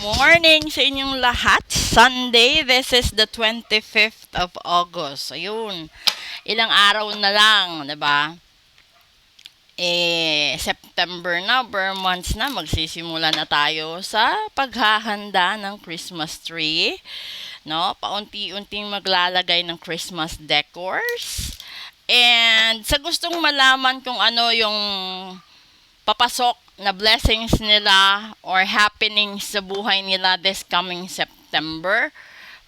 Morning sa inyong lahat. Sunday, this is the 25th of August. Ayun, ilang araw na lang, 'di ba? September na, bare months na, magsisimula na tayo sa paghahanda ng Christmas tree. No? Paunti-unting maglalagay ng Christmas decors. And sa gustong malaman kung ano yung papasok na blessings nila or happenings sa buhay nila this coming September,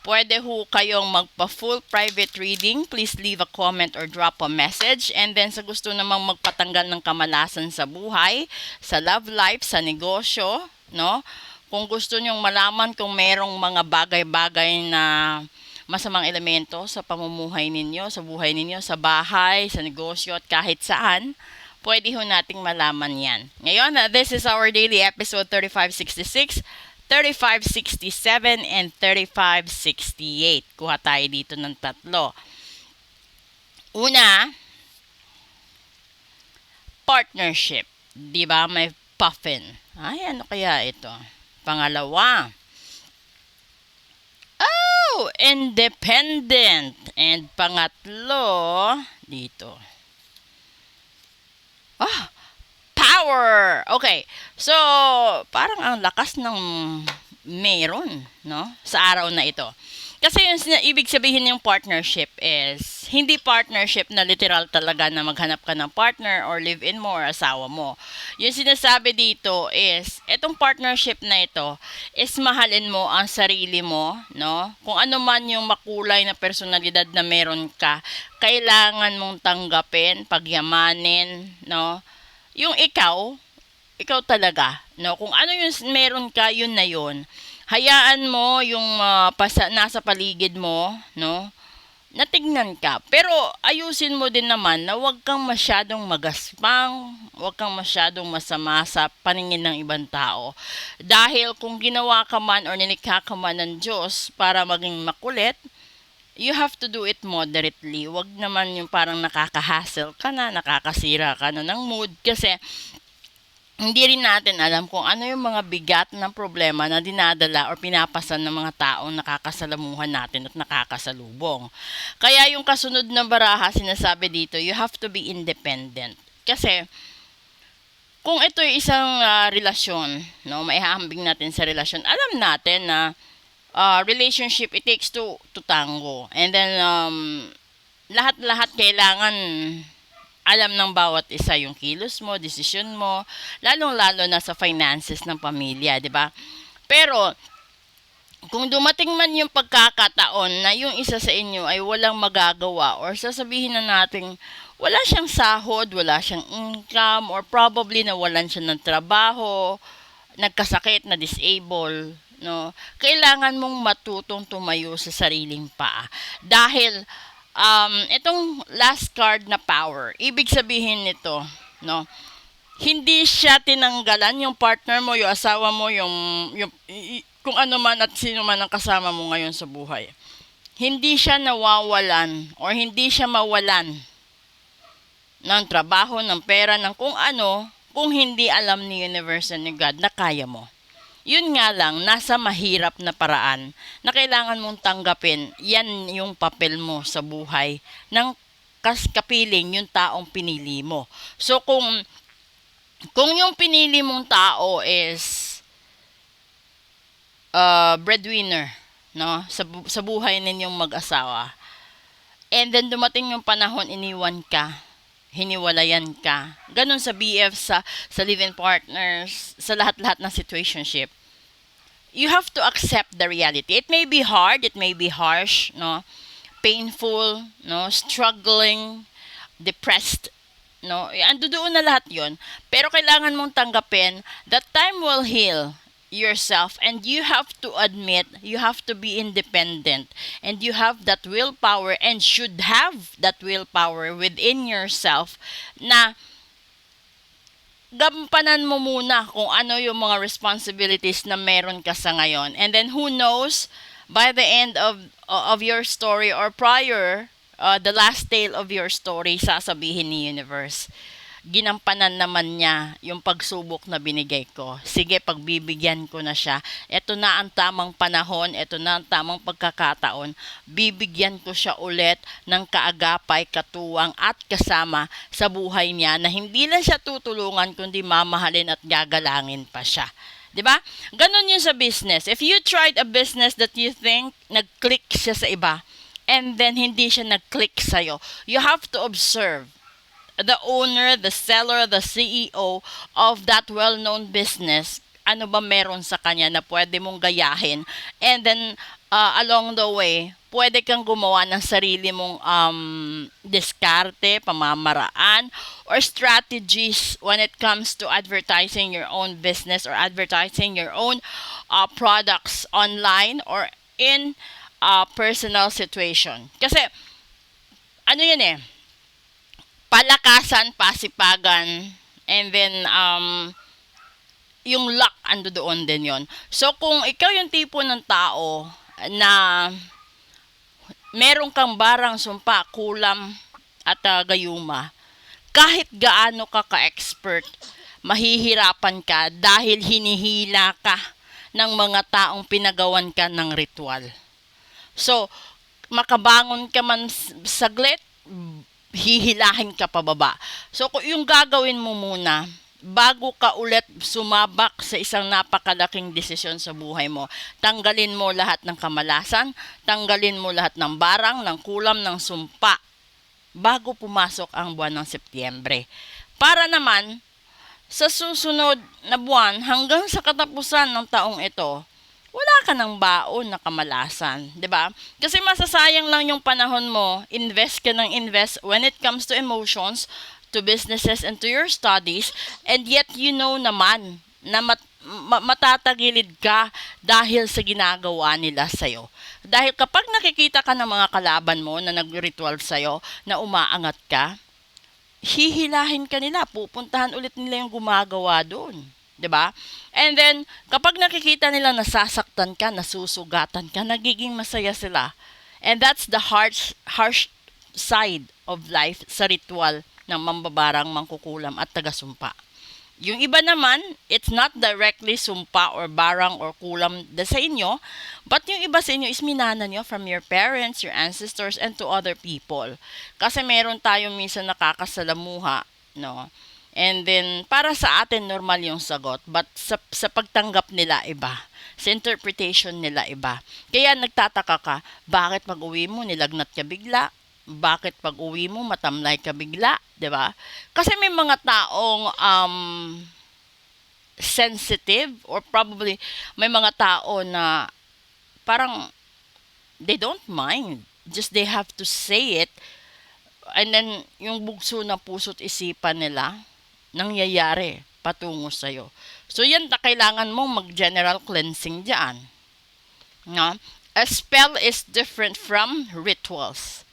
pwede ho kayong magpa-full private reading. Please leave a comment or drop a message. And then sa gusto namang magpatanggal ng kamalasan sa buhay, sa love life, sa negosyo, no? Kung gusto nyong malaman kung merong mga bagay-bagay na masamang elemento sa pamumuhay ninyo, sa buhay ninyo, sa bahay, sa negosyo at kahit saan, pwede ho nating malaman yan. Ngayon, this is our daily episode 3566, 3567, and 3568. Kuha tayo dito ng tatlo. Una, partnership. Di ba? May puffin. Ay, ano kaya ito? Pangalawa, independent. And pangatlo, dito. Power! Okay. So, parang ang lakas ng meron, no? Sa araw na ito. Kasi yung ibig sabihin yung partnership is, hindi partnership na literal talaga na maghanap ka ng partner or live-in mo or asawa mo. Yung sinasabi dito is, etong partnership na ito is mahalin mo ang sarili mo, no? Kung ano man yung makulay na personalidad na meron ka, kailangan mong tanggapin, pagyamanin, no? Yung ikaw talaga, no? Kung ano yung meron ka, yun na yun. Hayaan mo yung nasa paligid mo, no? Natignan ka. Pero ayusin mo din naman na huwag kang masyadong magaspang, huwag kang masyadong masama sa paningin ng ibang tao. Dahil kung ginawa ka man or nilikha ka man ng Diyos para maging makulit, you have to do it moderately. Huwag naman yung parang nakaka-hassle ka na, nakakasira ka na ng mood. Kasi hindi rin natin alam kung ano yung mga bigat ng problema na dinadala or pinapasan ng mga taong nakakasalamuhan natin at nakakasalubong. Kaya yung kasunod na baraha, sinasabi dito, you have to be independent. Kasi, kung ito ay isang relasyon, no, maihahambing natin sa relasyon, alam natin na relationship, it takes to tango. And then, lahat-lahat kailangan alam ng bawat isa yung kilos mo, desisyon mo, lalong-lalo na sa finances ng pamilya, di ba? Pero, kung dumating man yung pagkakataon na yung isa sa inyo ay walang magagawa or sasabihin na natin wala siyang sahod, wala siyang income, or probably nawalan siya ng trabaho, nagkasakit, na disable, no? Kailangan mong matutong tumayo sa sariling paa. Dahil itong last card na power, ibig sabihin nito, no? Hindi siya tinanggalan yung partner mo, yung asawa mo, kung ano man at sino man ang kasama mo ngayon sa buhay. Hindi siya nawawalan or hindi siya mawalan ng trabaho, ng pera, ng kung ano, kung hindi alam ni Universe and ni God na kaya mo. Yun nga lang, nasa mahirap na paraan na kailangan mong tanggapin, yan yung papel mo sa buhay ng kapiling yung taong pinili mo. So kung yung pinili mong tao is breadwinner, no, sa buhay ninyong mag-asawa, and then dumating yung panahon, iniwan ka, hiniwalayan ka. Ganun sa BF, sa live-in partners, sa lahat-lahat ng situationship. You have to accept the reality. It may be hard, it may be harsh, no? Painful, no? Struggling, depressed, no? Ando doon na lahat 'yon. Pero kailangan mong tanggapin that time will heal yourself, and you have to admit, you have to be independent, and you have that willpower and should have that willpower within yourself na gampanan mo muna kung ano yung mga responsibilities na meron ka sa ngayon. And then who knows, by the end of your story or prior, the last tale of your story, sasabihin ni Universe, ginampanan naman niya yung pagsubok na binigay ko. Sige, pagbibigyan ko na siya. Ito na ang tamang panahon, ito na ang tamang pagkakataon. Bibigyan ko siya ulit ng kaagapay, katuwang at kasama sa buhay niya na hindi lang siya tutulungan kundi mamahalin at gagalangin pa siya. 'Di ba? Ganon yun sa business. If you tried a business that you think nag-click siya sa iba and then hindi siya nag-click sa'yo, you have to observe the owner, the seller, the CEO of that well-known business, ano ba meron sa kanya na pwede mong gayahin. And then, along the way, pwede kang gumawa ng sarili mong diskarte, pamamaraan, or strategies when it comes to advertising your own business or advertising your own products online or in a personal situation. Kasi, ano yun eh, palakasan, pasipagan, and then yung luck ando doon din yon. So kung ikaw yung tipo ng tao na meron kang barang sumpa, kulam at gayuma, kahit gaano ka ka-expert, mahihirapan ka dahil hinihila ka ng mga taong pinagawan ka ng ritual. So makabangon ka man saglit, hihilahin ka pababa. So, yung gagawin mo muna, bago ka ulit sumabak sa isang napakalaking desisyon sa buhay mo, tanggalin mo lahat ng kamalasan, tanggalin mo lahat ng barang, ng kulam, ng sumpa, bago pumasok ang buwan ng Setyembre. Para naman, sa susunod na buwan, hanggang sa katapusan ng taong ito, wala ka ng baon na kamalasan, 'di ba? Kasi masasayang lang yung panahon mo, invest ka ng invest when it comes to emotions, to businesses, and to your studies, and yet you know naman na matatagilid ka dahil sa ginagawa nila sa'yo. Dahil kapag nakikita ka ng mga kalaban mo na nag-ritual sa'yo, na umaangat ka, hihilahin ka nila, pupuntahan ulit nila yung gumagawa doon. 'Di ba? And then kapag nakikita nila nasasaktan ka, nasusugatan ka, nagiging masaya sila. And that's the harsh side of life sa ritual ng mambabarang, mangkukulam at taga-sumpa. Yung iba naman, it's not directly sumpa or barang or kulam sa inyo, but yung iba sa inyo is minana nyo from your parents, your ancestors, and to other people. Kasi meron tayong minsan nakakasalamuha, no? And then, para sa atin, normal yung sagot. But sa pagtanggap nila, iba. Sa interpretation nila, iba. Kaya nagtataka ka, bakit pag uwi mo, nilagnat ka bigla? Bakit pag uwi mo, matamlay ka bigla? 'Di ba? Kasi may mga taong sensitive or probably may mga tao na parang they don't mind. Just they have to say it. And then, yung bugso na puso't isipan nila, nangyayari patungo sa'yo. So, yan kailangan mong mag-general cleansing dyan. No? A spell is different from rituals.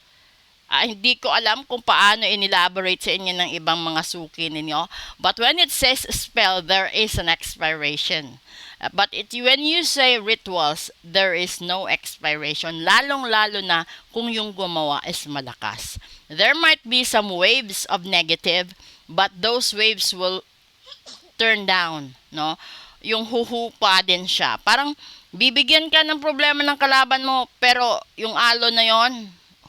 Hindi ko alam kung paano inelaborate sa inyo ng ibang mga suki ninyo. But when it says spell, there is an expiration. But when you say rituals, there is no expiration. Lalong-lalo na kung yung gumawa is malakas. There might be some waves of negative, but those waves will turn down, no? Yung huhupa din siya. Parang bibigyan ka ng problema ng kalaban mo, pero yung alon na yon,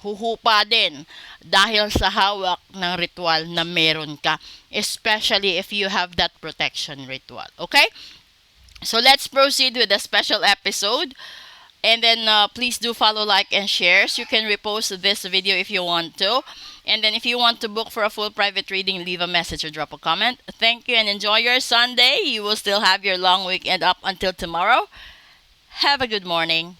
huhupa din dahil sa hawak ng ritual na meron ka, especially if you have that protection ritual. Okay? So let's proceed with a special episode. And then please do follow, like, and share. So you can repost this video if you want to. And then if you want to book for a full private reading, leave a message or drop a comment. Thank you and enjoy your Sunday. You will still have your long weekend up until tomorrow. Have a good morning.